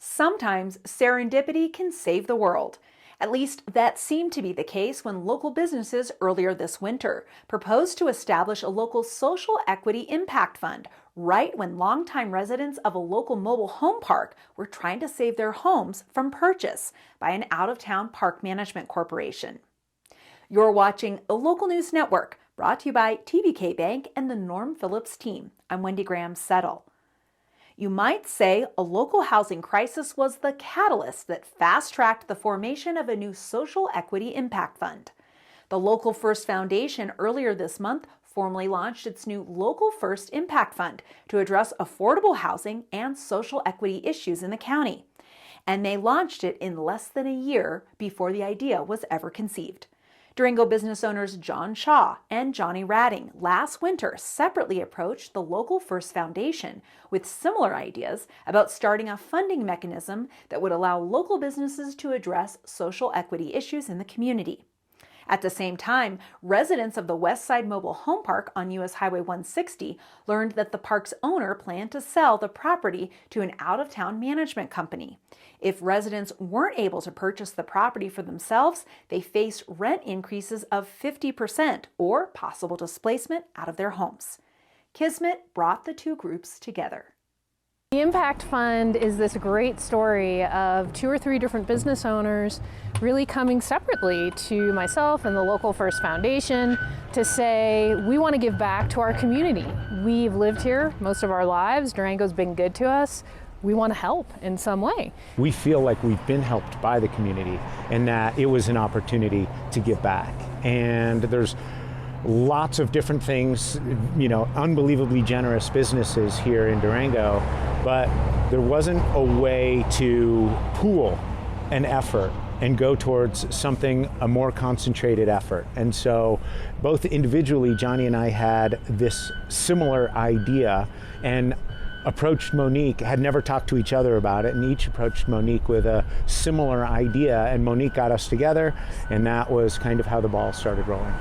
Sometimes serendipity can save the world. At least that seemed to be the case when local businesses earlier this winter proposed to establish a local social equity impact fund right when longtime residents of a local mobile home park were trying to save their homes from purchase by an out-of-town park management corporation. You're watching the Local News Network, brought to you by TBK Bank and the Norm Phillips team. I'm Wendy Graham-Settle. You might say a local housing crisis was the catalyst that fast-tracked the formation of a new social equity impact fund. The Local First Foundation earlier this month formally launched its new Local First Impact Fund to address affordable housing and social equity issues in the county. And they launched it in less than a year before the idea was ever conceived. Durango business owners John Shaw and Johnny Radding last winter separately approached the Local First Foundation with similar ideas about starting a funding mechanism that would allow local businesses to address social equity issues in the community. At the same time, residents of the West Side Mobile Home Park on U.S. Highway 160 learned that the park's owner planned to sell the property to an out-of-town management company. If residents weren't able to purchase the property for themselves, they faced rent increases of 50% or possible displacement out of their homes. Kismet brought the two groups together. The Impact Fund is this great story of 2 or 3 different business owners really coming separately to myself and the Local First Foundation to say, we want to give back to our community. We've lived here most of our lives. Durango's been good to us. We want to help in some way. We feel like we've been helped by the community and that it was an opportunity to give back. And there's lots of different things, unbelievably generous businesses here in Durango, but there wasn't a way to pool an effort and go towards a more concentrated effort. And so both individually, Johnny and I had this similar idea and approached Monique, had never talked to each other about it, and each approached Monique with a similar idea, and Monique got us together, and that was kind of how the ball started rolling.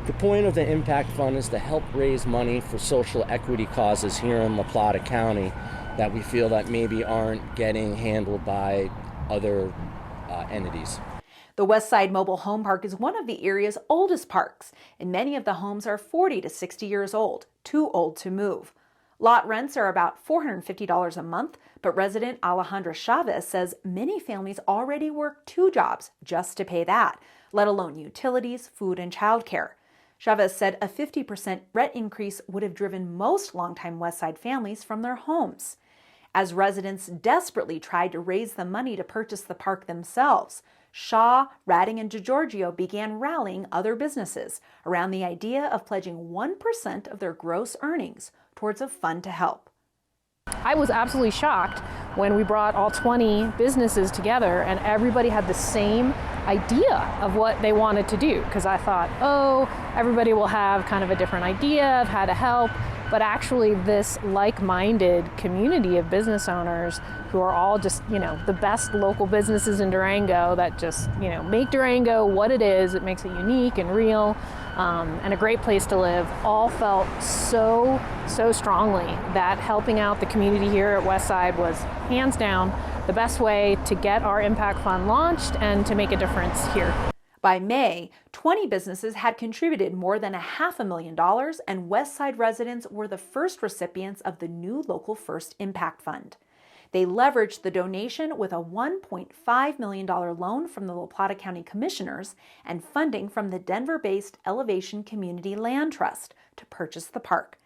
The point of the Impact Fund is to help raise money for social equity causes here in La Plata County that we feel that maybe aren't getting handled by other entities. The West Side Mobile Home Park is one of the area's oldest parks, and many of the homes are 40 to 60 years old, too old to move. Lot rents are about $450 a month, but resident Alejandra Chavez says many families already work 2 jobs just to pay that, let alone utilities, food, and childcare. Chavez said a 50% rent increase would have driven most longtime West Side families from their homes. As residents desperately tried to raise the money to purchase the park themselves, Shaw, Radding, and DeGiorgio began rallying other businesses around the idea of pledging 1% of their gross earnings towards a fund to help. I was absolutely shocked when we brought all 20 businesses together and everybody had the same idea of what they wanted to do, because I thought, everybody will have kind of a different idea of how to help, but actually this like-minded community of business owners who are all just, the best local businesses in Durango that just, make Durango what it is. It makes it unique and real and a great place to live. All felt so strongly that helping out the community here at Westside was hands down the best way to get our Impact Fund launched and to make a difference here. By May, 20 businesses had contributed more than $500,000, and West Side residents were the first recipients of the new Local First Impact Fund. They leveraged the donation with a $1.5 million loan from the La Plata County Commissioners and funding from the Denver-based Elevation Community Land Trust to purchase the park.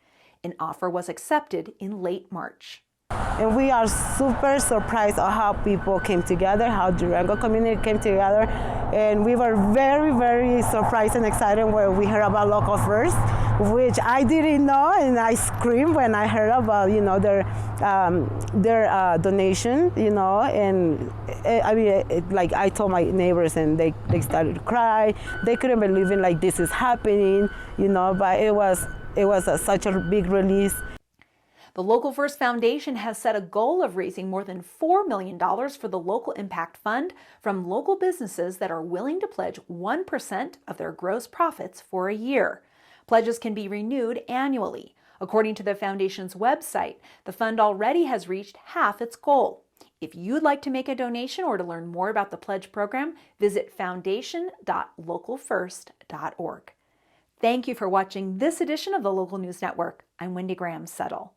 An offer was accepted in late March. And we are super surprised at how people came together, how Durango community came together. And we were very, very surprised and excited when we heard about Local First, which I didn't know, and I screamed when I heard about, their donation, and I told my neighbors and they started to cry. They couldn't believe it, like this is happening, but it was such a big release. The Local First Foundation has set a goal of raising more than $4 million for the Local Impact Fund from local businesses that are willing to pledge 1% of their gross profits for a year. Pledges can be renewed annually. According to the Foundation's website, the fund already has reached half its goal. If you'd like to make a donation or to learn more about the Pledge program, visit foundation.localfirst.org. Thank you for watching this edition of the Local News Network. I'm Wendy Graham Settle.